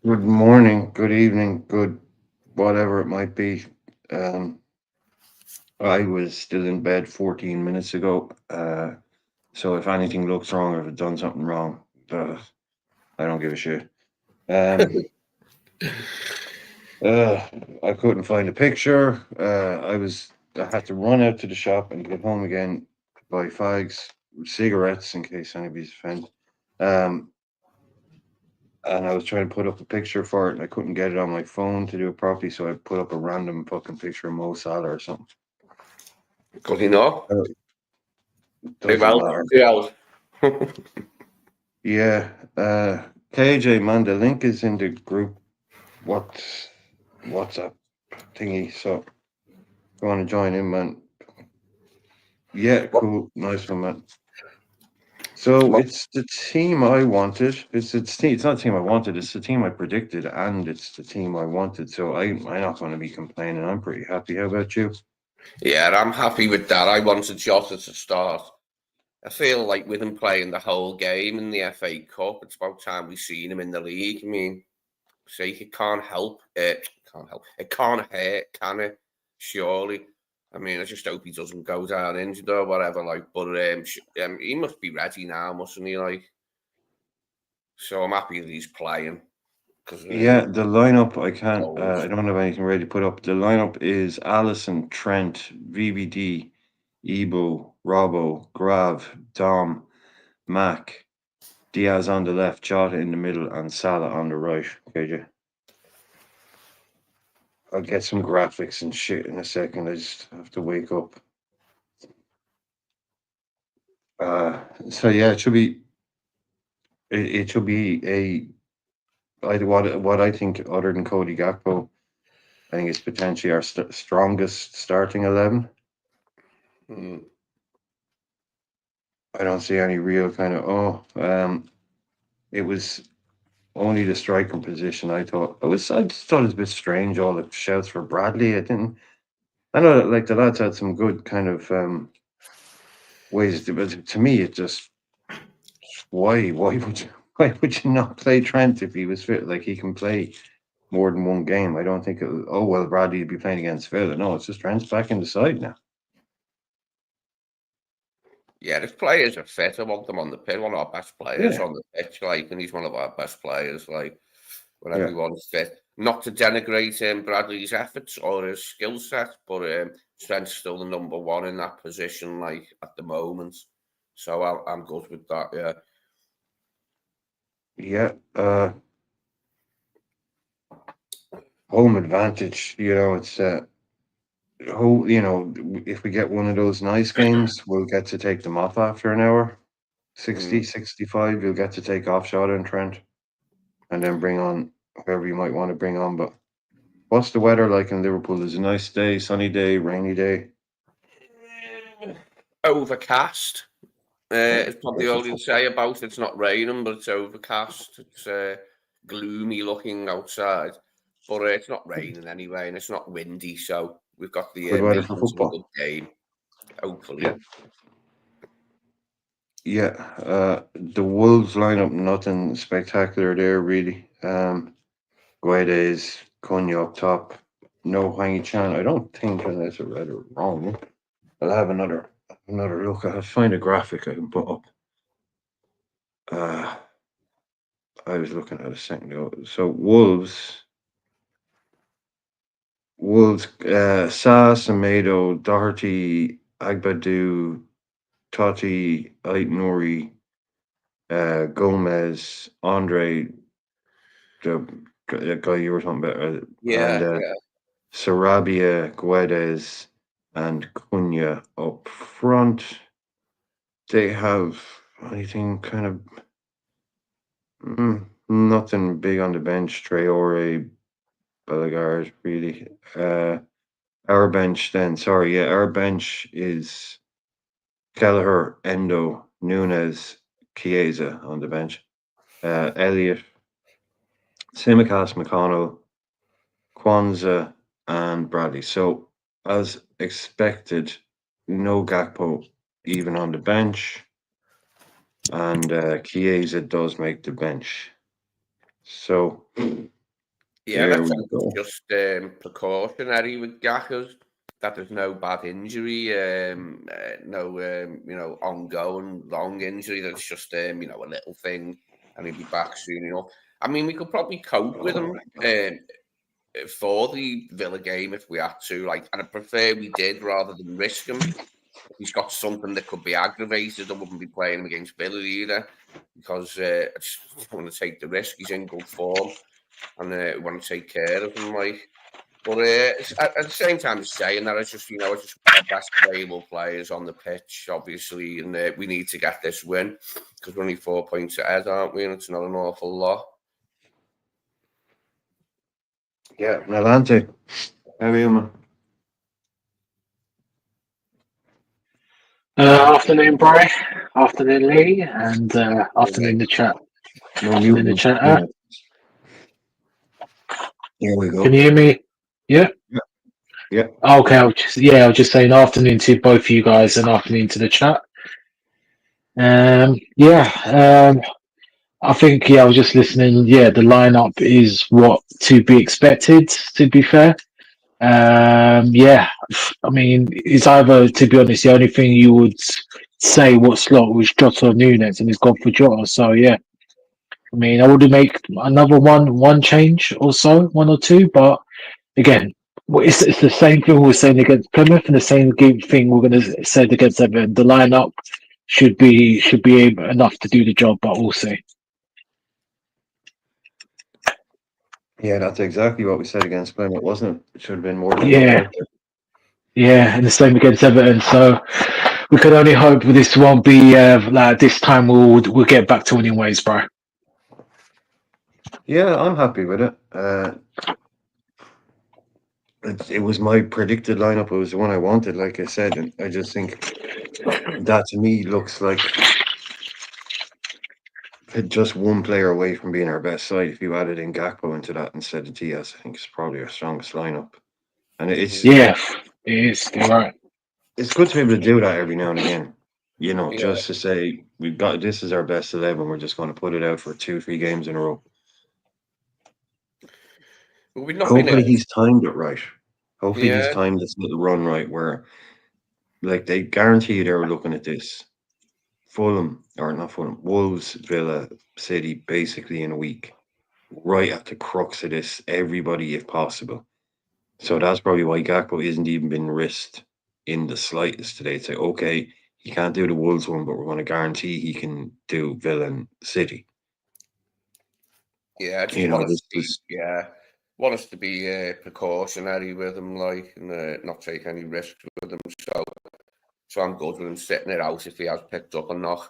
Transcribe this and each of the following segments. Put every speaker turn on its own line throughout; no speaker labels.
Good morning, good evening, good whatever it might be. Um, I was still in bed 14 minutes ago. So if anything looks wrong or if I've done something wrong, I don't give a shit. Um, uh, I couldn't find a picture. I had to run out to the shop and get home again to buy fags, cigarettes in case anybody's offended. Um, and I was trying to put up a picture for it and I couldn't get it on my phone to do it properly, so I put up a random fucking picture of Mo Salah or something.
Because you know,
Uh,
they
doesn't
well,
matter.
yeah.
Yeah, KJ man, the link is in the group what WhatsApp thingy. So if you want to join in, man. Yeah, cool, nice one, man. So it's the team I wanted. It's not the team I wanted. It's the team I predicted, and it's the team I wanted. So I'm not going to be complaining. I'm pretty happy. How about you?
Yeah, I'm happy with that. I wanted Jota to start. I feel like with him playing the whole game in the FA Cup, it's about time we seen him in the league. I mean, say it can't help. It can't help. It can't hurt, can it? Surely. I mean, I just hope he doesn't go down injured or whatever. Like, but he must be ready now, mustn't he? Like, so I'm happy that he's playing because
Yeah, the lineup I can't. I
goals.
don't have anything ready to put up. The lineup is Allison, Trent, VBD, Ebo, Robbo, Grav, Dom, Mac, Diaz on the left, Jota in the middle, and Salah on the right. KJ. I'll get some graphics and shit in a second. I just have to wake up. So yeah, it should be. It should be a. What I think, other than Cody Gakpo, I think it's potentially our strongest starting 11.
Mm.
I don't see any real kind of it was only the striker position. I just thought it was a bit strange, all the shouts for Bradley. I know that like the lads had some good kind of ways but to me it just why would you why would you not play Trent if he was fit? Like he can play more than one game. I don't think it was, oh well, Bradley would be playing against Villa. No, it's just Trent's back in the side now.
Yeah, there's players are fit. I want them on the pitch. One of our best players
Yeah.
on the pitch, like, and he's one of our best players, like, when
Yeah.
everyone's fit. Not to denigrate Bradley's efforts or his skill set, but Trent's still the number one in that position, like, at the moment. So I'm good with that, yeah.
Yeah. Home advantage, it's if we get one of those nice games, we'll get to take them off after an hour. 60,
Mm.
65, you'll get to take off Shot and Trent and then bring on whoever you might want to bring on. But what's the weather like in Liverpool? Is it a nice day, sunny day, rainy day?
Overcast. It's probably
That's a
all you'll say about it. It's not raining, but it's overcast. It's gloomy looking outside, but it's not raining anyway, and it's not windy, so we've got the
good weather for
makings of a
football.
good game,
Yeah.
hopefully.
Yeah. The Wolves lineup, nothing spectacular there, really. Guedes, Cunha up top. No Hwang Chan. I don't think, unless I read it wrong. I'll have another look. I'll find a graphic I can put up. Uh, I was looking at a second ago. So Wolves, Sa, Semedo, Doherty, Agbadu, Totti, Ait Nouri, Gomez, Andre, the guy you were talking about, and
Yeah, yeah.
Sarabia, Guedes, and Cunha up front. They have anything kind of nothing big on the bench. Traore, Bellegarde, really. Our bench then, sorry, yeah, our bench is Kelleher, Endo, Nunez, Chiesa on the bench. Elliot, Simicast, McConnell, Kwanzaa, and Bradley. So, as expected, no Gakpo even on the bench, and Chiesa does make the bench. So,
Yeah,
There
let's
we
hope
go.
it's just precautionary with Gackers, that there's no bad injury, no ongoing long injury. That's just a little thing, and he'll be back soon enough. I mean, we could probably cope with him for the Villa game if we had to, and I prefer we did rather than risk him. If he's got something that could be aggravated, I wouldn't be playing him against Villa either, because I just want to take the risk. He's in good form, and we want to take care of him, But at the same time as saying that, it's just our best available players on the pitch, obviously, and we need to get this win because we're only 4 points ahead, aren't we? And it's not an awful lot.
Yeah, Nalante. How are you, man?
Afternoon, Bry. Afternoon, Lee, and afternoon, the chat.
No
Afternoon, the
mute.
chat.
Here we go.
Can you hear me? Yeah.
Yeah.
Okay. I was just saying afternoon to both of you guys and afternoon to the chat. I think I was just listening. Yeah, the lineup is what to be expected. To be fair. I mean, it's either, to be honest, the only thing you would say what slot was Jota or Nunes, and he's gone for Jota. So yeah, I mean, I would make another one change or so, one or two, but again, it's the same thing we were saying against Plymouth, and the same thing we're going to say against Everton. The lineup should be enough to do the job, but we'll see.
Yeah, that's exactly what we said against Plymouth, wasn't it? It should have been more than
Yeah, and the same against Everton. So we can only hope this won't be like this time. We'll get back to winning ways, bro.
Yeah, I'm happy with it. It was my predicted lineup. It was the one I wanted, like I said, and I just think that to me looks like just one player away from being our best side. If you added in Gakpo into that instead of Diaz, I think it's probably our strongest lineup. And it is.
You're right.
It's good to be able to do that every now and again. Just to say we've got this is our best 11. We're just going to put it out for 2-3 games in a row. Hopefully he's timed it right. Hopefully he's timed this little run right where, they guarantee they were looking at this. Wolves, Villa, City, basically in a week, right at the crux of this, everybody if possible. So that's probably why Gakpo isn't even been risked in the slightest today. Say, okay, he can't do the Wolves one, but we're going to guarantee he can do Villa and City.
Yeah, I just want us to be precautionary with him, and not take any risks with him. So I'm good with him sitting it out if he has picked up or not.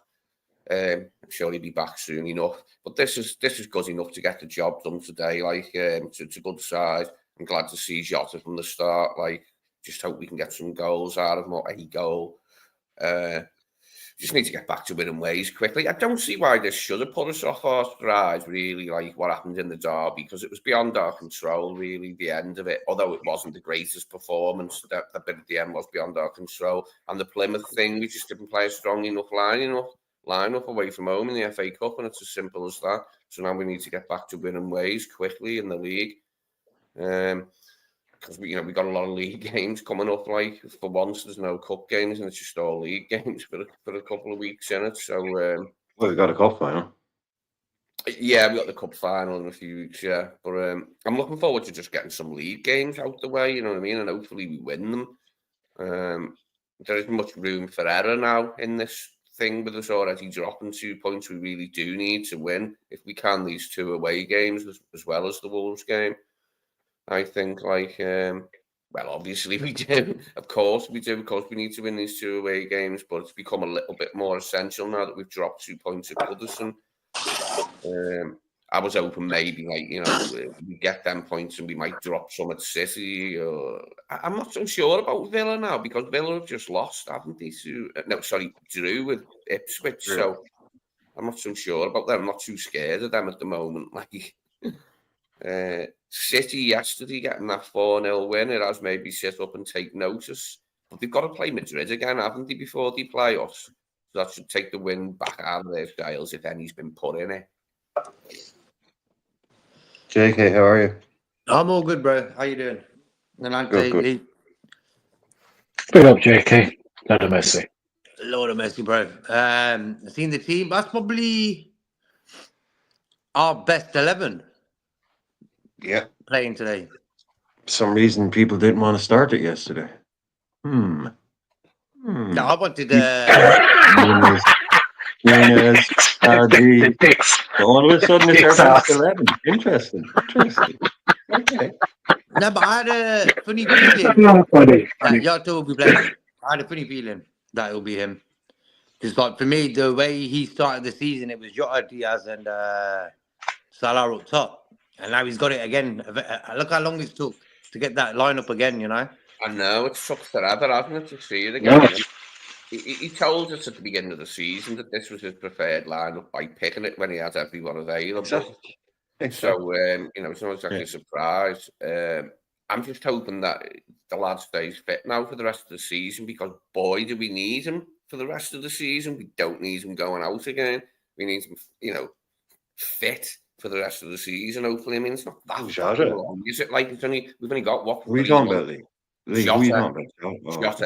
I'm sure he'll be back soon enough. But this is good enough to get the job done today. It's a good side. I'm glad to see Jota from the start. Just hope we can get some goals out of him, or a goal. Just need to get back to winning ways quickly. I don't see why this should have put us off our stride, really, what happened in the derby, because it was beyond our control, really, the end of it. Although it wasn't the greatest performance, that bit at the end was beyond our control. And the Plymouth thing, we just didn't play a strong enough line up away from home in the FA Cup, and it's as simple as that. So now we need to get back to winning ways quickly in the league. Because we got a lot of league games coming up. For once, there's no cup games, and it's just all league games for a couple of weeks in it. So,
we got a cup final.
Yeah, we got the cup final in a few weeks. Yeah, but I'm looking forward to just getting some league games out the way. You know what I mean? And hopefully we win them. There isn't much room for error now in this thing with us already dropping 2 points. We really do need to win if we can these 2 away games as well as the Wolves game. I think obviously we do. Of course we do. Of course we need to win these 2 away games, but it's become a little bit more essential now that we've dropped 2 points at Goodison. I was hoping maybe we get them points and we might drop some at City. Or I'm not so sure about Villa now, because Villa have just lost, haven't they? Drew with Ipswich. Yeah. So I'm not so sure about them. I'm not too scared of them at the moment. City yesterday getting that 4-0 win, it has maybe sit up and take notice. But they've got to play Madrid again, haven't they, before they play us? So that should take the win back out of their scales if any's been put in it.
JK, how are you?
I'm all good, bro. How you doing? Nalante,
Good.
Lee.
Big up, JK. Lord of mercy.
Lord of mercy, bro. Seen the team. That's probably our best 11
Yeah.
playing today.
For some reason, people didn't want to start it yesterday. Hmm.
No, I wanted.
Nunes, RG.
The dicks.
All of a sudden, it's our
Dicks
best
ass.
11. Interesting. Okay.
No, but I had a funny feeling
Funny.
that Yato will be playing. I had a funny feeling that it'll be him. Because, like, for me, the way he started the season, it was Jota, Diaz, and Salah up top. And now he's got it again. Look how long it took to get that lineup again, you know?
I know it's took forever, hasn't it, to see it
Yeah.
again. He told us at the beginning of the season that this was his preferred lineup by picking it when he had everyone available. So, it's not exactly a surprise. I'm just hoping that the lad stays fit now for the rest of the season, because, boy, do we need him for the rest of the season. We don't need him going out again. We need him, fit for the rest of the season, hopefully. I mean, it's not that fucking long, is it? Like, we've only got, what,
What are you
3
talking
months?
about, Lee? Lee, who are you talking about?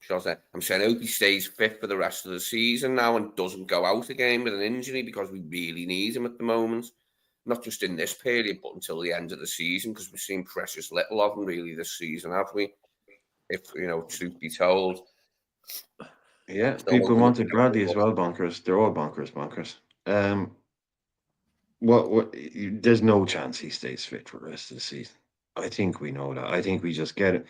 Jota. I'm saying I hope he stays fit for the rest of the season now and doesn't go out again with an injury, because we really need him at the moment. Not just in this period, but until the end of the season, because we've seen precious little of him really this season, have we? If, truth be told.
Yeah,
Still
people
hoping
wanted
that-
Bradley as well, bonkers. They're all bonkers. There's no chance he stays fit for the rest of the season. I think we know that. I think we just get it.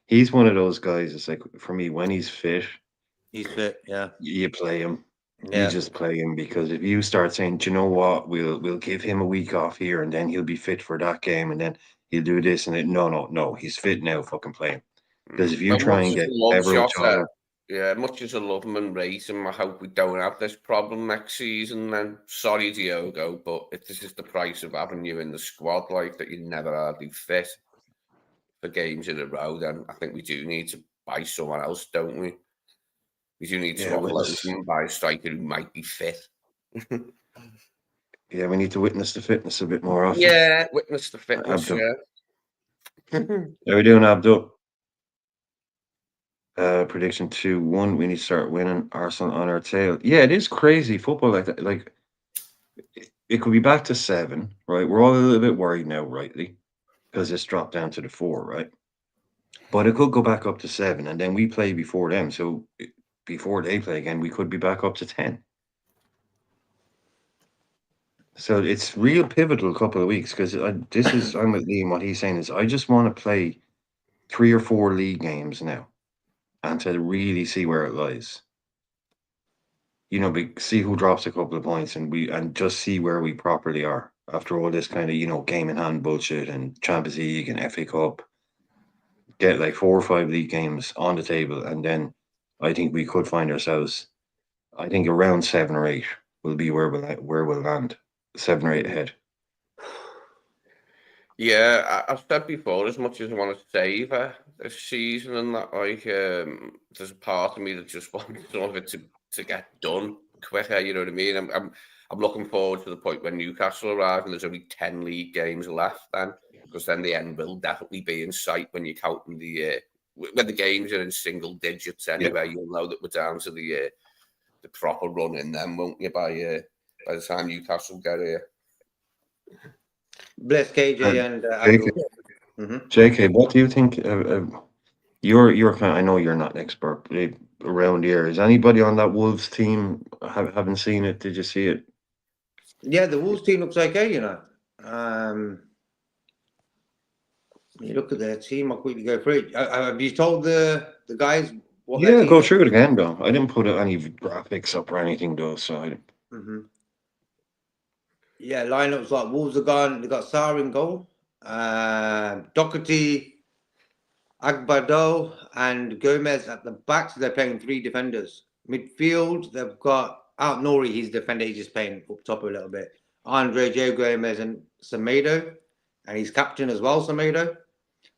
He's one of those guys. It's like, for me, when he's fit,
He's fit, yeah.
you play him.
Yeah.
You just play him, because if you start saying, do you know what, we'll give him a week off here, and then he'll be fit for that game, and then he'll do this and it. No, he's fit now. Fucking play him. Because if you try and get
much as I love him and rate him, I hope we don't have this problem next season. Then sorry, Diogo, but this is the price of having you in the squad, like that. You never hardly fit for games in a row. Then I think we do need to buy someone else, don't we? We do need to offload him and buy a striker who might be fit.
Yeah, we need to witness the fitness a bit more often.
Yeah, witness the fitness.
Abdul.
Yeah.
How are we doing, Abdul? Prediction 2-1. We need to start winning. Arsenal on our tail. Yeah, it is crazy football like that. Like, it could be back to 7, right? We're all a little bit worried now, rightly, because it's dropped down to the 4, right? But it could go back up to 7, and then we play before them. So before they play again, we could be back up to 10. So it's real pivotal couple of weeks, because this is, I'm with Liam. What he's saying is, I just want to play 3 or 4 league games now, and to really see where it lies. See who drops a couple of points, and just see where we properly are after all this kind of game in hand bullshit and Champions League and FA Cup. Get like 4 or 5 league games on the table, and then I think we could find ourselves. I think around 7 or 8 will be where we'll land. 7 or 8 ahead.
Yeah, I've said before, as much as I want to savour this season and that, like, there's a part of me that just wants some of it to get done quicker. You know what I mean? I'm looking forward to the point when Newcastle arrive and there's only 10 league games left. Then, because then the end will definitely be in sight when you're counting when the games are in single digits anyway. You'll know that we're down to the proper run in them, won't you? By the time Newcastle get here.
Bless KJ and
JK, what do you think? You're kind. I know you're not an expert around here. Is anybody on that Wolves team haven't seen it? Did you see it?
Yeah, the Wolves team looks okay. You look at their team. I'll quickly go through it. Have you told the guys what?
Yeah, go through it again, though. I didn't put any graphics up or anything, though. So I didn't.
Yeah, lineups like Wolves are gone. They got Sarr in goal, Doherty, Agbado, and Gomez at the back. So they're playing 3 defenders. Midfield, they've got out Nori. He's defender. He's just playing up top a little bit. Andre, Joe Gomez, and Semedo, and he's captain as well, Semedo.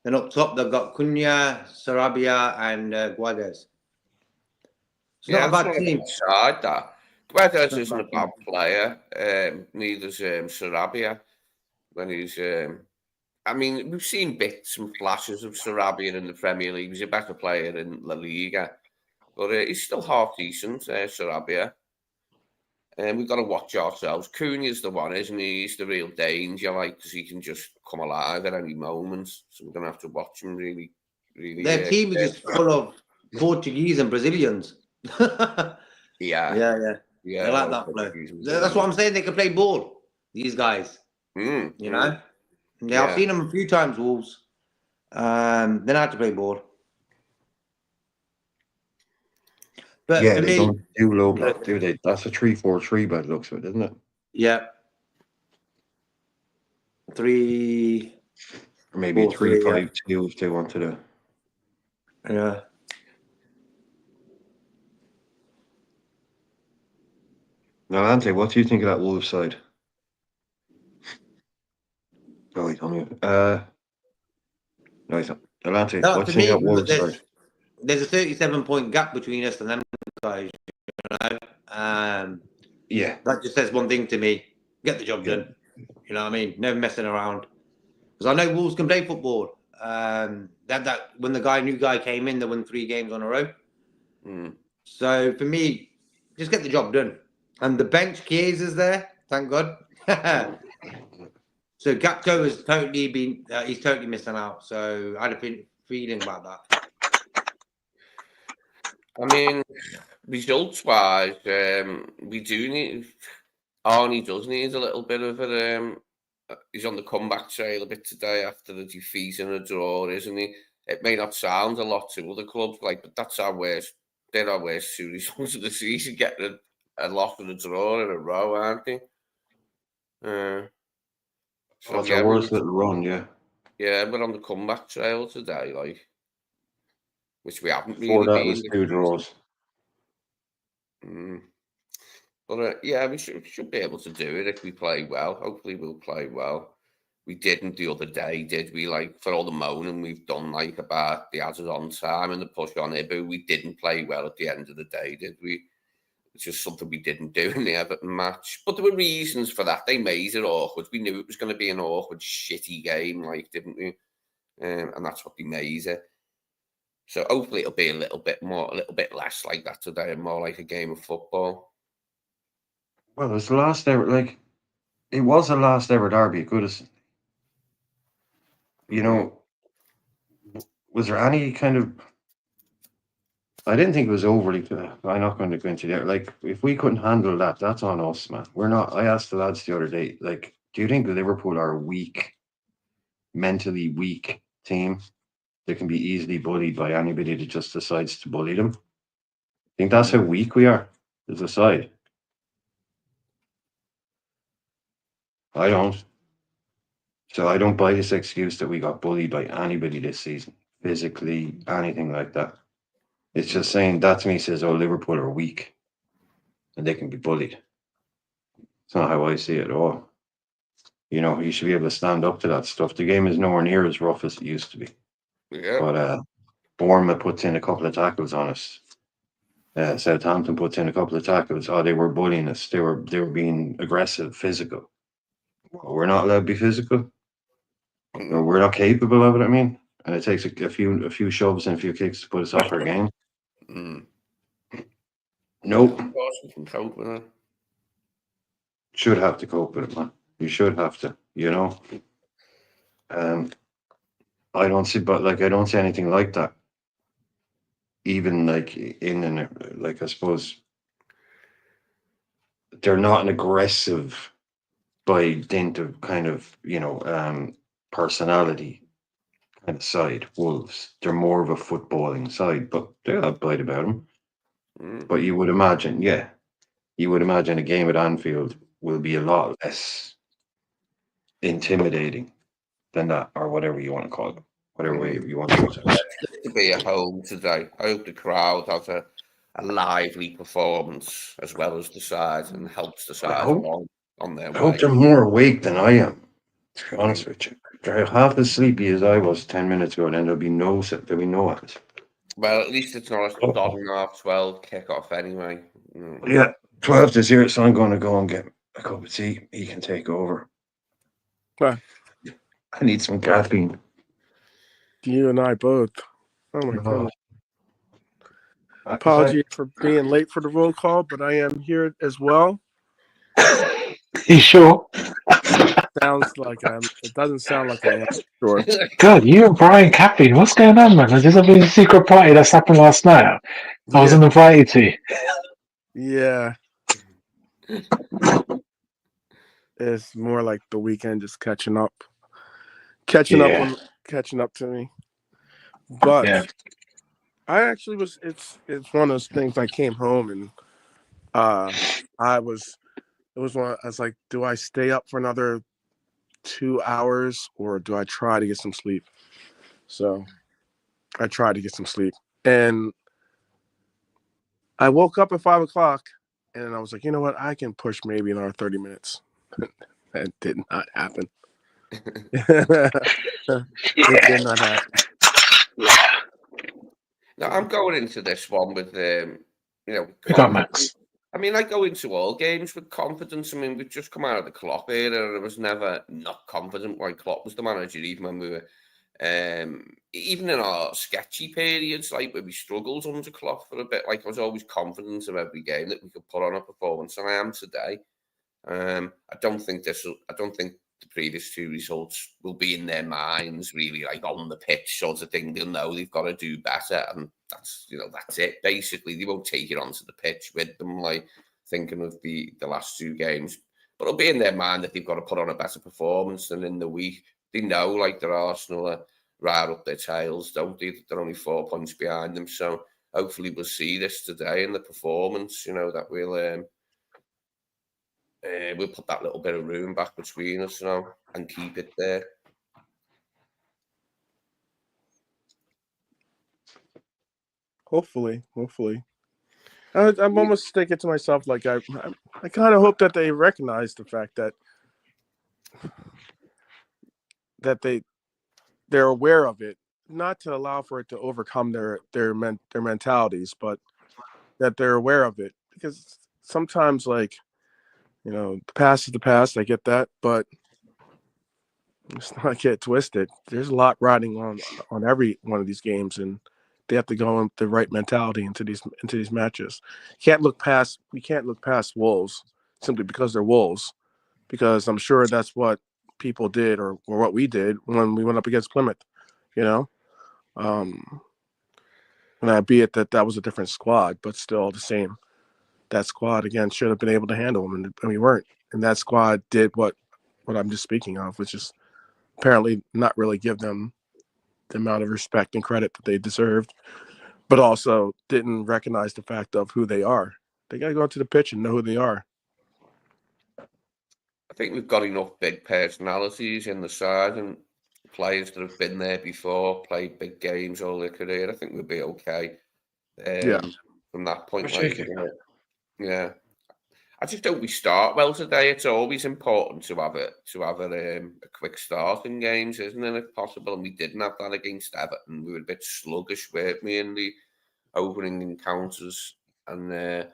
Then up top, they've got Cunha, Sarabia, and Guedes. It's not a bad team.
Side that. Guedes isn't a bad player. Neither's Sarabia when he's I mean, we've seen bits and flashes of Sarabia in the Premier League. He's a better player in La Liga, but he's still half decent, Sarabia. And we've got to watch ourselves. Cunha's the one, isn't he? He's the real danger, like, because he can just come alive at any moment. So we're going to have to watch him really, really.
Their team is just full of Portuguese and Brazilians.
Yeah.
They like that play. That's what I'm saying. They can play ball. These guys, you know. Yeah, I've seen them a few times. Wolves. They know how to play ball. But
Yeah,
for
they
me,
don't do low block, do they? That's a 3-4-3 by the looks of it, isn't it?
yeah, 3,
Or maybe
4-3,
3-5-2 if they wanted to.
yeah.
Now, Ante, what do you think of that Wolves side? Oh, he's on mute. No, he's not. Ante,
No,
what
to
do you think of
me,
Wolves side?
there's a 37-point gap between us and them guys. You know?
Yeah.
That just says one thing to me: get the job done. You know what I mean? No messing around. Because I know Wolves can play football. That when the new guy came in, they won 3 games on a row. So for me, just get the job done. And the bench, Chiesa's there. Thank God. So Gakpo has totally been. He's totally missing out. So I had a feeling about that.
I mean, results-wise, we do need. Arnie does need a little bit of a. He's on the comeback trail a bit today after the defeat and a draw, isn't he? It may not sound a lot to other clubs, but that's our worst. They're our worst 2 results of the season, getting a loss and a draw in a row, aren't they?
So it's our worst little run, yeah.
Yeah, we're on the comeback trail today, which we haven't
Before
really
that was 2 draws.
But yeah, we should be able to do it if we play well. Hopefully, we'll play well. We didn't the other day, did we? For all the moaning we've done, about the added on time and the push on Ibu, we didn't play well at the end of the day, did we? It's just something we didn't do in the Everton match. But there were reasons for that. They made it awkward. We knew it was going to be an awkward, shitty game, didn't we? And that's what they made it. So hopefully it'll be a little bit less like that today and more like a game of football.
Well, it was the last ever, it was the last ever derby at Goodison. You know, was there any kind of... I didn't think it was overly... I'm not going to go into there. If we couldn't handle that, that's on us, man. We're not... I asked the lads the other day, do you think Liverpool are a weak, mentally weak team that can be easily bullied by anybody that just decides to bully them? I think that's how weak we are as a side. I don't. So I don't buy this excuse that we got bullied by anybody this season, physically, anything like that. It's just saying that to me says, oh, Liverpool are weak and they can be bullied. It's not how I see it at all. You should be able to stand up to that stuff. The game is nowhere near as rough as it used to be.
Yeah.
But Bournemouth puts in a couple of tackles on us. Southampton puts in a couple of tackles. Oh, they were bullying us. They were being aggressive, physical. Well, we're not allowed to be physical. We're not capable of it, and it takes a few shoves and a few kicks to put us off our game. Nope.
Of course we can cope with it.
Should have to cope with it, man. You should have to, I don't see anything like that. Even I suppose they're not an aggressive by dint of kind of, personality kind of side, Wolves. They're more of a footballing side, but they'll have bite about them. But you would imagine a game at Anfield will be a lot less intimidating than that, or whatever you want to call it, whatever way you want to use it.
To be at home today. I hope the crowd has a lively performance as well as the side and helps the side along on their way.
I hope they're more awake than I am, to be honest with you. They're half as sleepy as I was 10 minutes ago, and then there'll be no act.
Well, at least it's not a 12 kickoff anyway.
Yeah, 12 is here, so I'm going to go and get a cup of tea. He can take over.
Okay.
I need some caffeine.
You and I both. Oh my
Oh.
goodness. Apology for being late for the roll call, but I am here as well.
You sure?
Sounds like I'm. It doesn't sound like I am. Sure.
God, you and Brian Caffeine, what's going on, man? Has this been a secret party that's happened last night? I wasn't invited to.
Yeah. It's more like the weekend just catching up to me. But
Yeah.
I actually was. It's one of those things. I came home and I was. It was one. I was like, do I stay up for another 2 hours or do I try to get some sleep? So I tried to get some sleep, and I woke up at 5 o'clock, and I was like, you know what? I can push maybe another 30 minutes. That did not happen. It did not happen.
No, I'm going into this one with,
You got Max.
I mean, I go into all games with confidence. I mean, we've just come out of the Klopp era, and I was never not confident when Klopp was the manager, even when we were, even in our sketchy periods, like where we struggled under Klopp for a bit. Like I was always confident of every game that we could put on a performance, and I am today. I don't think the previous two results will be in their minds really, like on the pitch sort of thing. They'll know they've got to do better, and that's it. Basically, they won't take it onto the pitch with them, like thinking of the last two games. But it'll be in their mind that they've got to put on a better performance than in the week. They know, like their Arsenal are right up their tails, don't they? They're only 4 points behind them, so hopefully we'll see this today in the performance. That we'll put that little bit of room back between us now and keep it there.
Hopefully. I'm almost thinking to myself, like I kind of hope that they recognize the fact that they're aware of it, not to allow for it to overcome their mentalities, but that they're aware of it. Because sometimes, like, the past is the past. I get that, but let's not get twisted. There's a lot riding on every one of these games, and they have to go in the right mentality into these matches. We can't look past Wolves simply because they're Wolves, because I'm sure that's what people did or what we did when we went up against Plymouth. And albeit that was a different squad, but still the same. That squad again should have been able to handle them, and we weren't. And that squad did what I'm just speaking of, which is apparently not really give them the amount of respect and credit that they deserved, but also didn't recognize the fact of who they are. They got to go onto the pitch and know who they are.
I think we've got enough big personalities in the side and players that have been there before, played big games all their career. I think we'll be okay. From that point, yeah. I just hope we start well today. It's always important to have a quick start in games, isn't it, if possible? And we didn't have that against Everton. We were a bit sluggish, weren't we, in the opening encounters? And I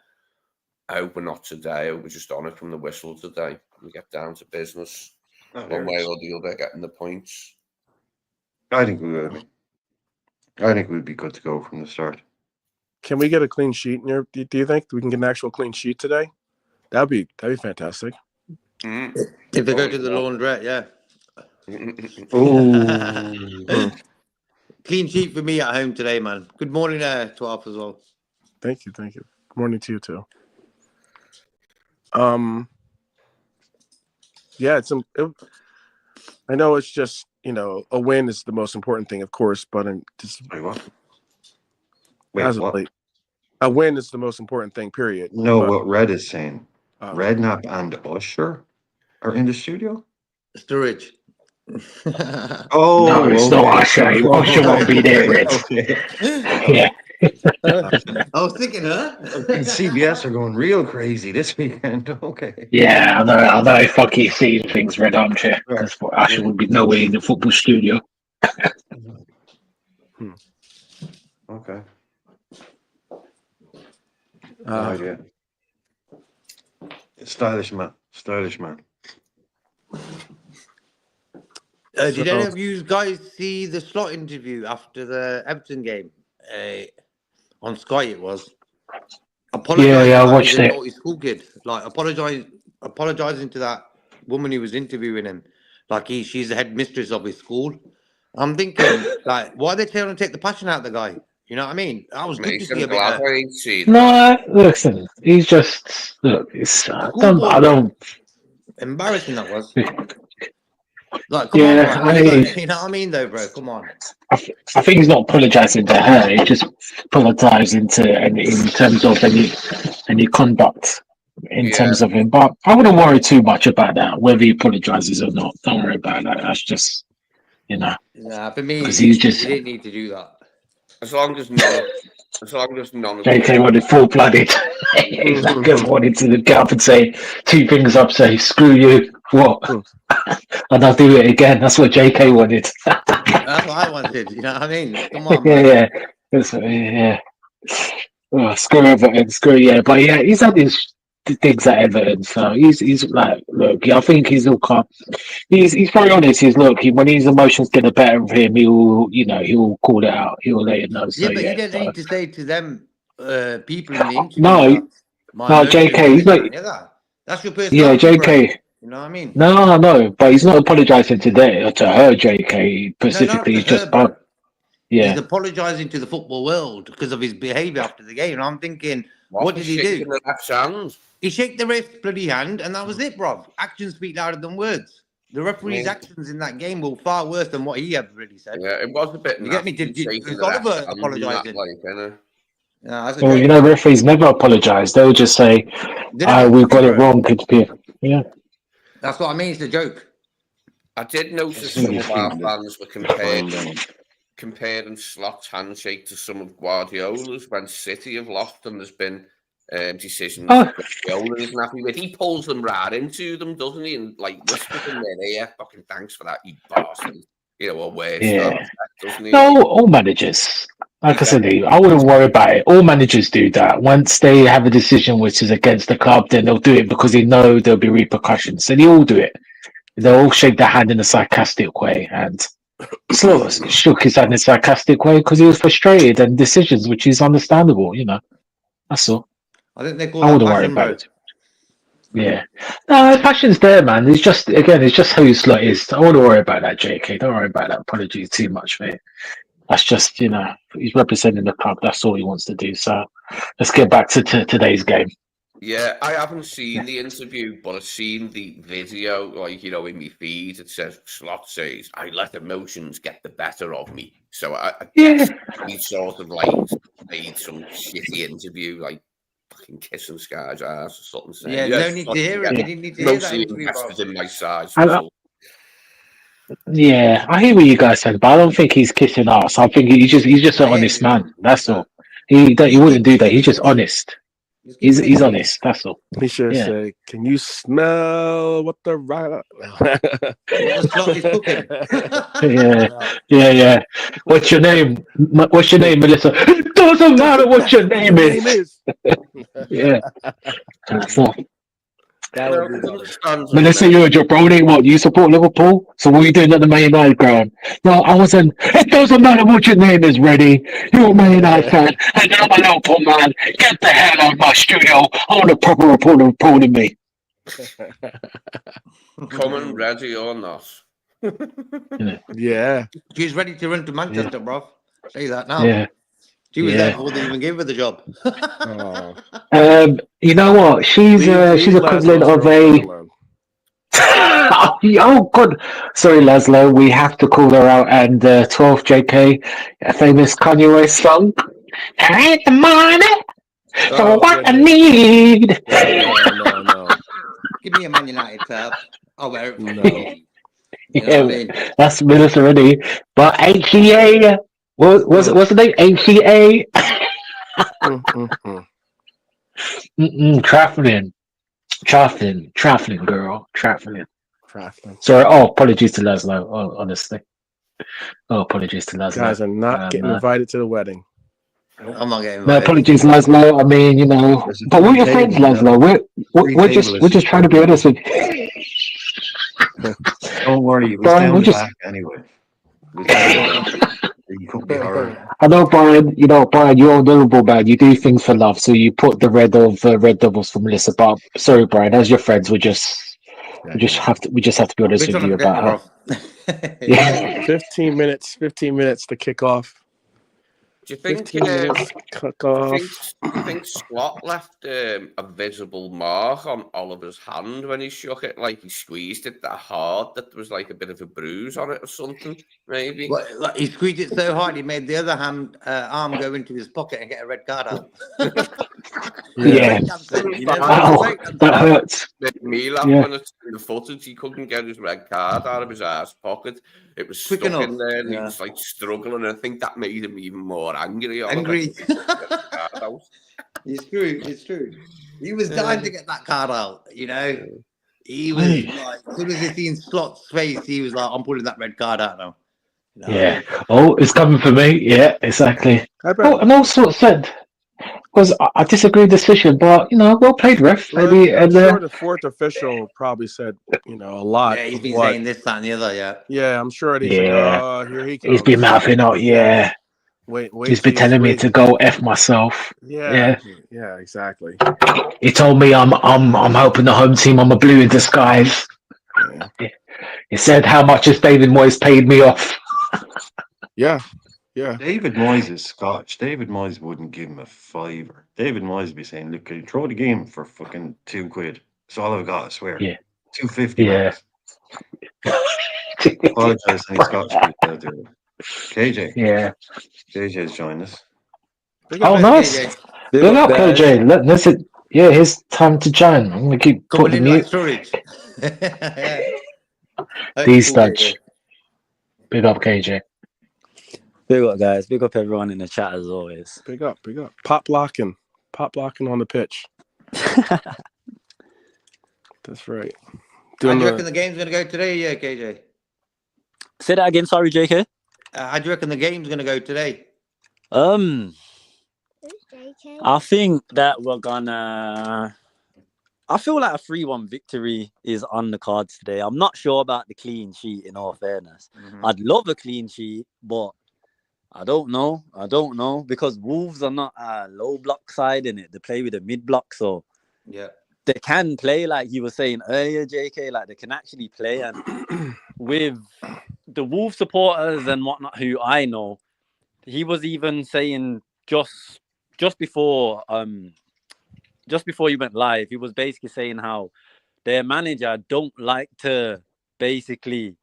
hope we're not today. I hope we're just on it from the whistle today. We get down to business, one way or the other, getting the points.
I think we will. I think we'd be good to go from the start.
Can we get a clean sheet? Do you think we can get an actual clean sheet today? That'd be fantastic.
If they go to the laundrette, yeah.
Oh,
Clean sheet for me at home today, man. Good morning to Alf as well.
Thank you. Good morning to you too. Yeah, I know it's just a win is the most important thing, of course, but a win is the most important thing. Period.
No, what Red is saying. Redknapp and Usher are in the studio.
Sturridge.
No, it's not Usher. Usher won't be there, Red.
Okay.
Yeah.
I was thinking,
CBS are going real crazy this weekend. Okay.
Yeah, I know. Fuck you, seeing things, Red Armchair. That's what Usher would be nowhere in the football studio.
Okay.
Yeah.
Stylish man.
Did any of you guys see the Slot interview after the Everton game? On Sky, it was. Apologizing
I
like
watched
he's a
it.
naughty school kid. Like apologizing to that woman who was interviewing him. Like she's the headmistress of his school. I'm thinking, like, why are they trying to take the passion out of the guy? You know what I mean? I was good to see a bit
glad
of
I ain't seen that.
No, listen, he's just look. It's I
Schoolboy,
don't.
embarrassing that was. Like, come
Yeah,
on, bro. You know what I mean, though, bro. Come on.
I think he's not apologising to her. He just apologising to in terms of any conduct in terms of him. But I wouldn't worry too much about that, whether he apologises or not. Don't worry about that. That's just
Nah, for me,
he's just
he didn't need to do that.
As long as none of
JK wanted full blooded. He's not going wanted to get up and say two fingers up, say screw you, what, and I'll do it again. That's what JK wanted.
That's what I wanted. You know what I mean? Come on,
yeah,
man.
Oh, screw Everton, screw but he's had his things at Everton, so he's like, look, I think he's all calm. He's very honest. When his emotions get the better of him, he'll call it out. He'll let it know. So,
but you don't need to say to them people in the interview.
No, JK, he's like,
that's your personality.
Yeah, JK.
Bro. You know what I mean?
No, but he's not apologising to her, JK specifically. He's just,
he's apologising to the football world because of his behaviour after the game. And I'm thinking, what did he do? He shook the ref's bloody hand, and that was it, bro. Actions speak louder than words. The referee's actions in that game were far worse than what he ever really said.
Yeah, it was a bit.
You get me? Did Oliver apologising?
Referees never apologise. They'll just say, "We've got it wrong." Yeah,
that's what I mean. It's a joke.
I did notice some of our fans were comparing Slot's handshake to some of Guardiola's when City have lost, and there's been decisions Guardiola isn't happy with. He pulls them right into them, doesn't he? And like whispers in their ear, "Fucking thanks for that, you bastard." Or worse, doesn't he?
No, all managers. Like I said, I wouldn't worry about it. All managers do that. Once they have a decision which is against the club, then they'll do it because they know there'll be repercussions. So they all do it. They'll all shake their hand in a sarcastic way. And Slot shook his hand in a sarcastic way because he was frustrated and decisions, which is understandable, That's all.
I think they call
I wouldn't worry about it. Yeah. No, passion's there, man. It's just who Slot is. I wouldn't worry about that, JK. Don't worry about that apology too much, mate. That's just, he's representing the club. That's all he wants to do. So let's get back to today's game.
Yeah, I haven't seen the interview, but I've seen the video, in my feed. It says, Slot says, "I let emotions get the better of me." So he sort of made some shitty interview, fucking kissing Sky's ass or something. Saying,
you don't need to hear it. You didn't need to hear that.
Mostly invested in my size.
Yeah, I hear what you guys said, but I don't think he's kissing ass. I think he's just an honest man. That's all. He wouldn't do that. He's just honest. He's honest. That's all.
He should say, "Can you smell what the right?"
Yeah. What's your name? Melissa? It doesn't matter what your name is. Yeah. That's all. Melissa, you're a jabroni. What? You support Liverpool? So what are you doing at the Man United ground? No, I wasn't. It doesn't matter what your name is, Reddy. You're a Man United fan, and I'm a Liverpool man. Get the hell out of my studio. I want a proper reporter reporting me.
Coming ready or not?
Yeah.
She's ready to run to Manchester, bro. Say that now.
Yeah.
She was there before they even gave her the job.
You know what? She's equivalent of a. Oh God! Sorry, Laszlo. We have to call her out. And 12 JK, a famous Kanye West song. I ain't the money for what I need.
No.
Give me a Man United club. I'll wear it.
That's Melissa already. But HCA. What's the name? HCA. Traveling, girl. Traveling. Sorry. Apologies to Laszlo. Honestly. Apologies to Laszlo.
Guys are not getting invited to the wedding.
I'm not getting invited.
No, apologies, Laszlo. I mean, but we're your friends, Laszlo. We're just trying to be honest with you.
Don't worry, it was
Brian,
down
we
the
just.
back anyway. It was down the back. You couldn't be hurried.
I know, Brian. You know, Brian, you're a Liverpool man. You do things for love, so you put the red of Red Devils from Melissa. But sorry, Brian, as your friends, we just have to be honest
Which
with
one
you
I forget,
about her.
bro?
Yeah.
15 minutes to kick off.
Do you think?
15 minutes kick
Do
off.
you think Slot left a visible mark on Oliver's hand when he shook it? Like he squeezed it that hard that there was like a bit of a bruise on it or something, maybe?
Well, like, he squeezed it so hard, he made the other arm go into his pocket and get a red card out.
Yeah. That hurts.
Made me laugh
Yeah.
when it's in the footage. He couldn't get his red card out of his ass pocket. It was
Quick
stuck
enough.
in there and he
Yeah.
was like struggling. And I think that made him even more angry.
Angry. It's true. It's true. He was dying to get that card out. You know, he was like, as soon as he seen Slot's face, he was like, "I'm pulling that red card out now." You know?
Yeah. Oh, it's coming for me. Yeah, exactly.
I bet.
Oh, and also said, because I disagree with the decision, but well played, ref. Maybe
I'm
and
sure the fourth official probably said, a lot.
Yeah, he's
of
been
what-
saying this, that, and the other. Yeah.
Yeah, I'm sure he's
Yeah.
like, oh, here he comes.
he's been mouthing out. Yeah,
Wait.
he's been telling me to go f myself.
Yeah, exactly.
He told me I'm helping the home team. I'm a blue in disguise. He said how much has David Moyes paid me off.
Yeah.
David Moyes is Scotch. David Moyes wouldn't give him a fiver. David Moyes would be saying, "Look, can you throw the game for fucking £2? That's all I've got, I swear."
Yeah.
$2.50.
Yeah.
Apologise to any Scotch people out there. KJ.
Yeah.
KJ's joined us.
Oh, nice. Big up, KJ. Let's it. Yeah, here's time to join. I'm gonna keep
Coming
putting
in like
mute.
storage.
These Dutch. Big up, KJ.
Big up, guys. Big up everyone in the chat as always.
Big up. Pop locking on the pitch. That's right.
How do you reckon the game's going to go today, yeah, KJ?
Say that again. Sorry, JK.
How do you reckon the game's going to go today?
I think that we're gonna. I feel like a 3-1 victory is on the cards today. I'm not sure about the clean sheet. In all fairness, I'd love a clean sheet, but I don't know because Wolves are not a low block side in it. They play with a mid block, so
Yeah.
they can play like you were saying earlier, JK. Like they can actually play, and with the Wolves supporters and whatnot, who I know, he was even saying just before you went live, he was basically saying how their manager don't like to basically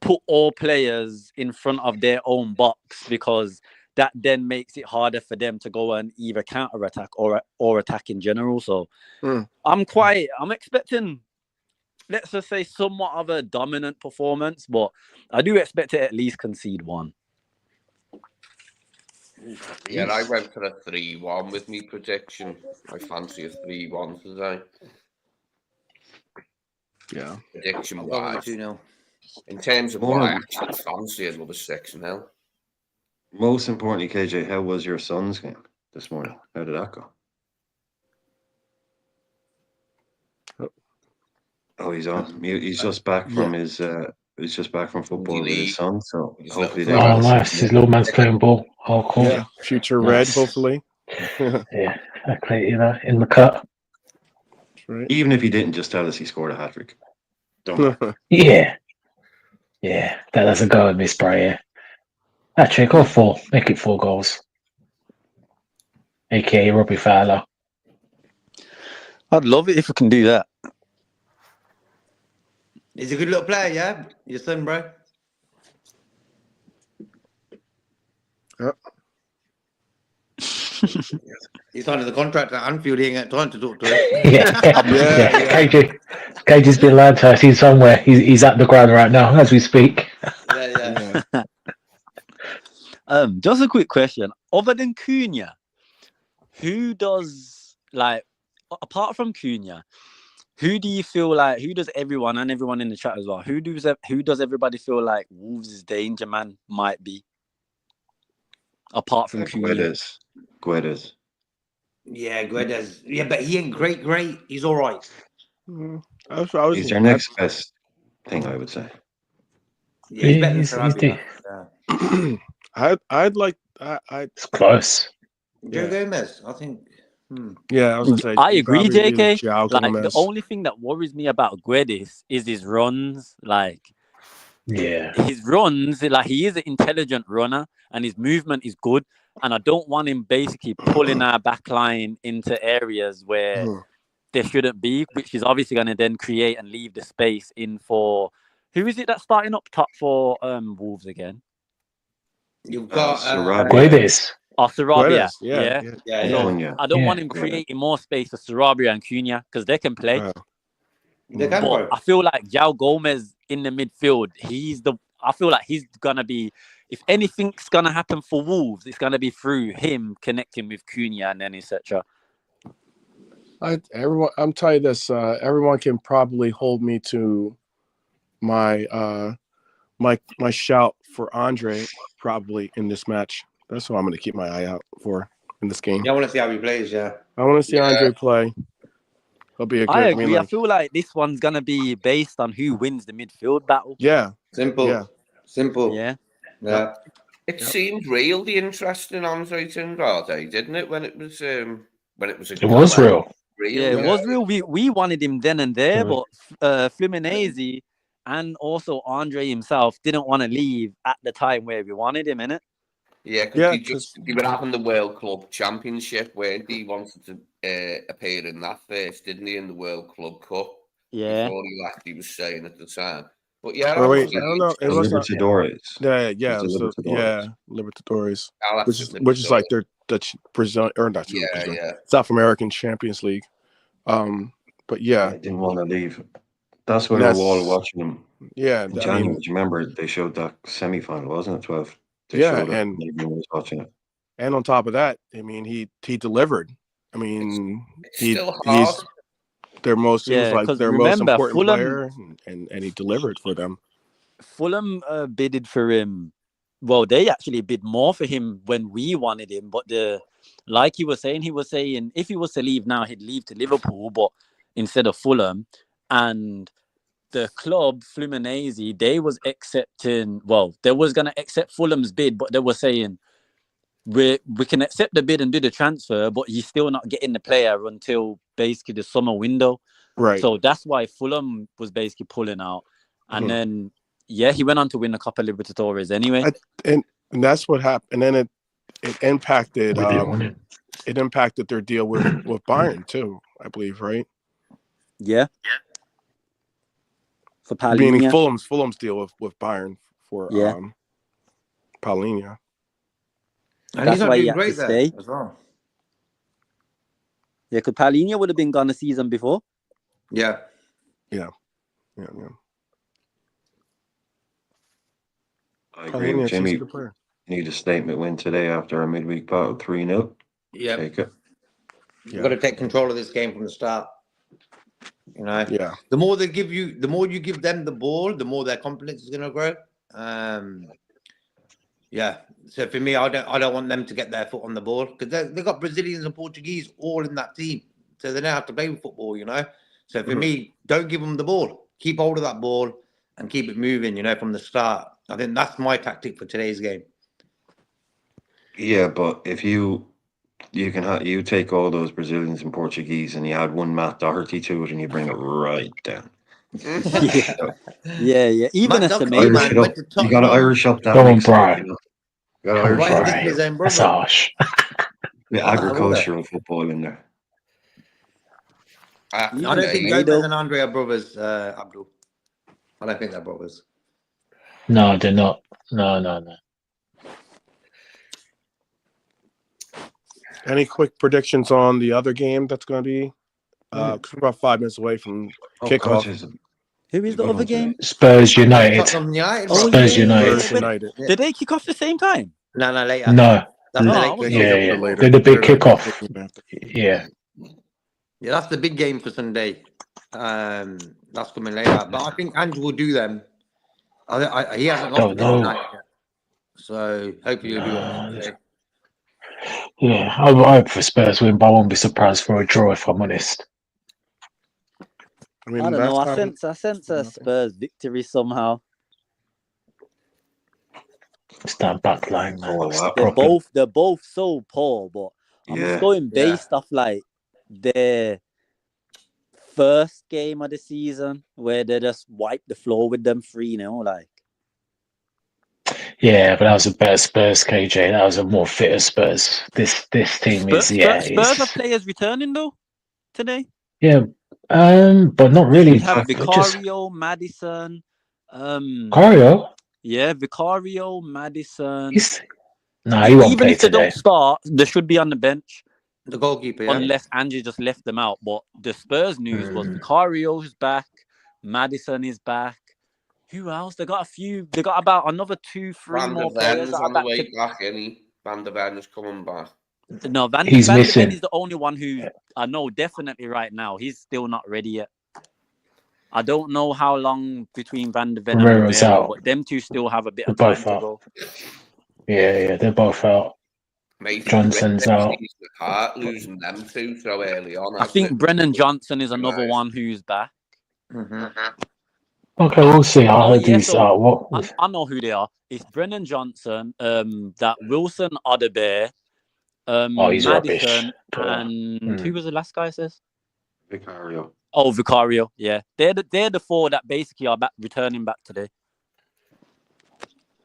put all players in front of their own box because that then makes it harder for them to go and either counter attack or attack in general. So I'm expecting, let's just say, somewhat of a dominant performance, but I do expect to at least concede one.
Yeah, I went for a 3-1 with me prediction. I fancy a 3-1 today.
Yeah.
Prediction
I'm going
wise.
2-0.
In terms of what I actually fancy, another 6-0.
Most importantly, KJ, how was your son's game this morning? How did that go? Oh, he's on mute. He's just back from his. He's just back from football with his son. So hopefully, they
Oh, nice. His little man's playing ball. Oh, cool.
Yeah. Future
Nice.
red, hopefully.
Yeah, exactly. In the cut.
Right.
Even if he didn't, just tell us he scored a hat trick. Don't worry.
Yeah. Yeah, that doesn't go with Miss Bray. Actually, go 4. Make it 4 goals. AKA Robbie Fowler.
I'd love it if we can do that.
He's a good little player, yeah? Your son, bro?
Yep.
He's under the contract at Anfield. He ain't got time to talk to him.
Yeah. KJ's been lying to us. He's somewhere. He's at the ground right now as we speak.
Yeah.
Just a quick question. Other than Cunha, who does, like, apart from Cunha, who do you feel like, who does everyone and everyone in the chat as well, who does everybody feel like Wolves' danger man might be? Apart from Cunha.
Guedes.
Yeah, Guedes. Yeah, but he ain't great. He's all right.
I was
He's their next best. thing, I would say.
Yeah, he's better than
He's-
Sarabia. Yeah.
I'd like
It's close.
Joe
Yeah.
Gomez, I think.
yeah, I was gonna say
I
you
agree,
probably do
JK.
Joao
Like the
Gomez.
only thing that worries me about Guedes is his runs. Like
Yeah.
his runs, like he is an intelligent runner and his movement is good. And I don't want him basically pulling our back line into areas where
Mhm.
there shouldn't be, which is obviously going to then create and leave the space in for who is it that's starting up top for Wolves again?
You've got
Sarabia.
Guedes.
Oh, Sarabia.
Guedes, yeah.
Yeah,
So
Cunha.
I don't
Yeah.
want him creating more space for Sarabia and Cunha because they can play.
they can
But
bro.
I feel like Joao Gomez in the midfield, I feel like he's gonna be, if anything's gonna happen for Wolves, it's gonna be through him connecting with Cunha and then etc.
I'm telling you this. Everyone can probably hold me to my my shout for Andre probably in this match. That's what I'm going to keep my eye out for in this game.
Yeah, I want to see how he plays. Yeah.
I want to see
Yeah.
Andre play. He'll be a good.
I agree. I
like,
feel like this one's gonna be based on who wins the midfield battle.
yeah,
Simple.
Yeah.
Simple.
Yeah.
Yeah.
It seemed really interesting, Andre Andrade, didn't it? When it was a
It was real.
Yeah, it was real. We wanted him then and there,
Mhm.
but Fluminense and also Andre himself didn't want to leave at the time where we wanted him, innit?
Yeah,
Yeah,
because they were having the World Club Championship, weren't they? He wanted to appear in that first, didn't he, in the World Club Cup?
Yeah.
Before he left, he was saying at the time. But yeah,
Oh, wait,
was
I don't know. It
The
was not.
Libertadores.
Yeah.
It's the
So, yeah, Libertadores,
I'll have
which
to
is
look
which
it
is
up.
like their Brazil or not
Yeah,
Brazil,
yeah.
South American Champions League. But yeah,
I didn't want to leave. That's why
That's-
we were all watching them
yeah.
in
I
January.
mean,
Do you remember they showed that semi-final, wasn't it? 12. They
Yeah,
showed it,
and-
everyone was watching it.
and on top of that, I mean, he delivered. I mean,
It's
he
still hard.
he's their most. He was
Yeah,
like
'cause
their most
remember,
important
Fulham-
player, and he delivered for them.
Fulham bidded for him. Well, they actually bid more for him when we wanted him, but like he was saying if he was to leave now, he'd leave to Liverpool, but instead of Fulham. And the club Fluminense, they was accepting. Well, they was gonna accept Fulham's bid, but they were saying we can accept the bid and do the transfer, but you're still not getting the player until basically the summer window.
Right.
So that's why Fulham was basically pulling out. And
Mhm.
then, he went on to win a Copa Libertadores anyway.
and that's what happened. And then it impacted
We didn't want it.
it impacted their deal with Bayern too, I believe, right?
Yeah. For
Meaning
Paulinho.
Fulham's deal with Bayern for
Yeah.
Paulinho.
And
That's
he's not
why he
doing
had to
great there
stay.
as well.
Yeah, because Paulinho would have been gone a season before.
Yeah.
Yeah.
I agree with
Paulinho,
Jimmy.
he's a good player.
Need a statement win today after our midweek battle 3-0.
Yeah.
Take it.
You've got to take control of this game from the start. You know,
Yeah.
the more you give them the ball, the more their confidence is going to grow. Yeah. So for me, I don't want them to get their foot on the ball because they've got Brazilians and Portuguese all in that team, so they know how to play with football. You know, so for me, don't give them the ball. Keep hold of that ball and keep it moving. You know, from the start. I think that's my tactic for today's game.
Yeah, but if you take all those Brazilians and Portuguese and you add one Matt Doherty to it and you bring it right down.
Yeah. Even
Matt
a
Doherty,
Semedo.
man, went to
You got to
Tottenham.
Irish up that
Go on,
mix,
Brian.
you know. You got to Irish
Right,
up
this is his own
That's
brother.
harsh.
the agricultural football in there.
I
Even
don't think
Semedo.
Gomez and Andre are brothers, Abdul. I don't think they're brothers.
No, they're not. No.
Any quick predictions on the other game that's going to be? 'Cause we're about 5 minutes away from kickoff.
Who is the other game?
Spurs United.
Tottenham United.
Oh,
Spurs
yeah.
United.
Spurs United.
Did they kick off the same time?
No, later.
No.
That's
No,
the
I
late
was-
game.
Yeah.
Later.
They're the big
They're-
kickoff. Yeah.
Yeah, that's the big game for Sunday. That's coming later. But I think Andrew will do them. He hasn't lost
Don't
against
know.
United yet. So hopefully he'll do it. Today.
Yeah. I hope for Spurs win, but I won't be surprised for a draw if I'm honest.
I mean,
I don't know.
last
I
time,
sense a
nothing.
Spurs victory somehow.
It's that back line, man.
Oh,
It's the
wow.
problem.
They're both so poor, but I'm just
Yeah.
going
Yeah.
based off like their first game of the season where they just wiped the floor with them 3-0. Like,
Yeah, but that was a better Spurs, KJ. That was a more fitter Spurs. This team is
Spurs have
it's
players returning though today.
yeah, but not
We
really.
have
They're just
Vicario, Madison.
Cario.
Yeah, Vicario, Madison.
He won't
Even
play
if they don't
today.
start, they should be on the bench
The goalkeeper, yeah.
unless Angie just left them out. But the Spurs news was
Mm.
Vicario's back, Madison is back. Who else? They got a few. They got about another 2-3
Van
more
der
players
Ven's
that are
on the
back.
way back, any Van der Ven's coming back.
No,
He's
Van der
missing.
Ven is the only one who I know definitely right now. He's still not ready yet. I don't know how long between Van der Ven and
Pereira's
Pereira,
out.
but them two still have a bit
They're
of time
both
to
out.
go.
Yeah, they're both out.
Mate,
Johnson's out.
Heart losing them two so early on.
I think Brennan Johnson is another
Right.
one who's back.
Okay, we'll see. I heard
yeah,
these.
so
What?
I know who they are. It's Brennan Johnson, that Wilson Odebear,
He's rubbish.
Madison, and who was the last guy? Says
Vicario.
Oh, Vicario. Yeah, they're the four that basically are returning back today.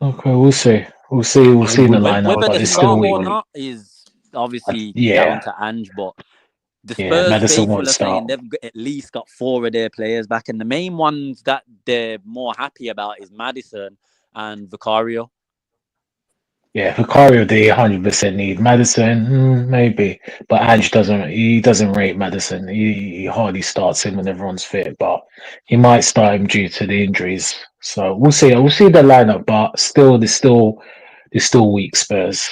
Okay, we'll see. We'll see in the lineup,
Whether
but
they
it's still
start
weak.
or not is obviously
Yeah.
down to Ange, but the
Yeah,
Spurs
Madison
faithful
won't
are saying
start.
they've at least got 4 of their players back, and the main ones that they're more happy about is Madison and Vicario.
Yeah, Vicario they 100% need. Madison, maybe, but Ange doesn't rate Madison. He hardly starts him when everyone's fit, but he might start him due to the injuries. So we'll see. We'll see the lineup, but still, they're still weak Spurs,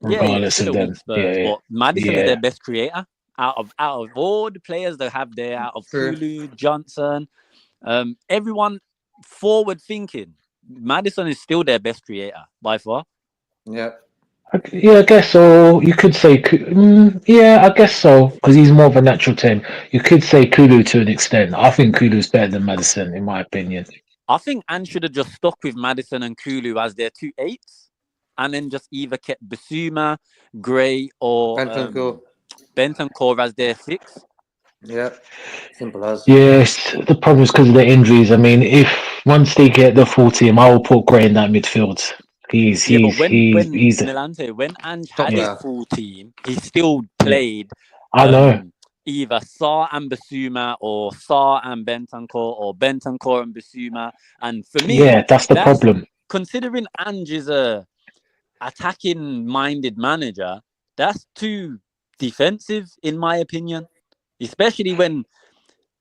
regardless
still
of
a
them.
weak Spurs,
Yeah,
but Madison is
yeah.
their best creator out of all the players they have there. Out of
True.
Kulu, Johnson, everyone forward thinking. Madison is still their best creator by far.
Yeah.
Yeah, I guess so. You could say, yeah, I guess so, because he's more of a natural 10. You could say Kulu to an extent. I think Kulu's better than Madison, in my opinion.
I think Ange should have just stuck with Madison and Kulu as their 2 8s, and then just either kept Basuma, Gray, or Bentancur as their 6.
Yeah. Simple as.
Yes, the problem is because of the injuries. I mean, if once they get the full team, I will put Gray in that midfield.
But when
he's
Milante, when Ange had
Yeah.
his full team, he still played.
I know.
Either Sarr and Basuma, or Sarr and Bentancur, or Bentancur and Basuma. And for me,
Yeah, that's the problem.
Considering Ange is a attacking-minded manager, that's too defensive, in my opinion. Especially when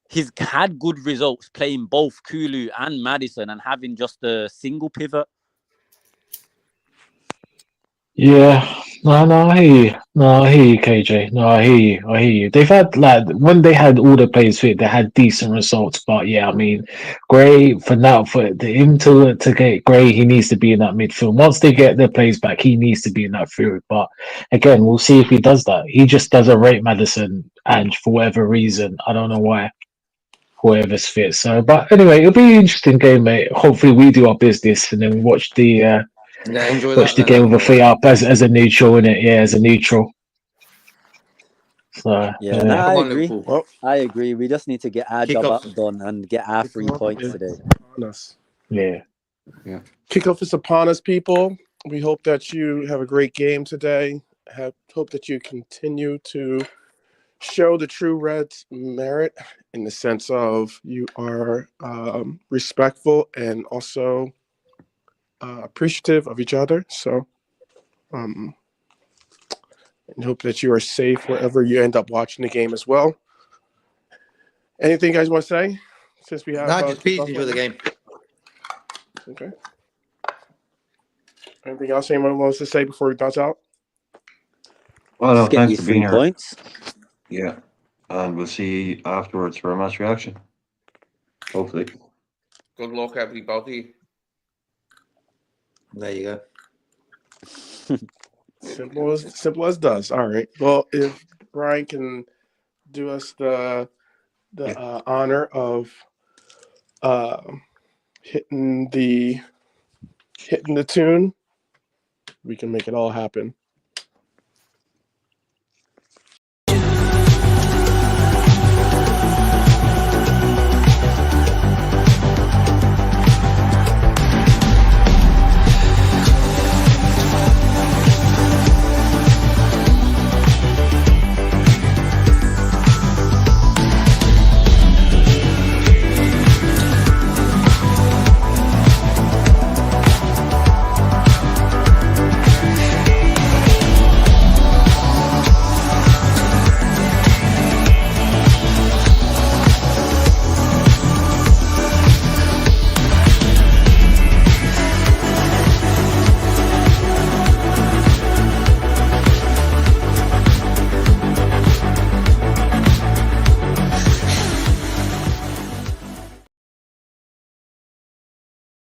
he's had good results playing both Kulu and Madison and having just a single pivot.
Yeah, no, I hear you. No, I hear you, KJ. No, I hear you. They've had when they had all the players fit, they had decent results. But yeah, I mean, Gray for him to get Gray, he needs to be in that midfield. Once they get their players back, he needs to be in that field. But again, we'll see if he does that. He just doesn't rate Madison, and for whatever reason, I don't know why. Whoever's fit. So, but anyway, it'll be an interesting game, mate. Hopefully, we do our business and then we watch the.
Enjoy
Watch the game with a feet up as a neutral, innit? Yeah, as a neutral. So
I agree.
Well,
I agree. We just need to get our job
Kickoff.
done and get our 3 points today.
on us.
yeah.
Kickoff is upon us, people. We hope that you have a great game today. Hope that you continue to show the true Reds merit in the sense of you are respectful and also appreciative of each other. So, and hope that you are safe wherever you end up watching the game as well. Anything you guys want to say? Since we have
just please enjoy the game.
Okay. Anything else anyone wants to say before we bounce out?
Well, no,
Just get
thanks
you
for
3
being here.
points.
Yeah. And we'll see afterwards for a match reaction. Hopefully.
Good luck, everybody.
There you go.
Simple as does. All right. Well, if Brian can do us the the honor of hitting the tune, we can make it all happen.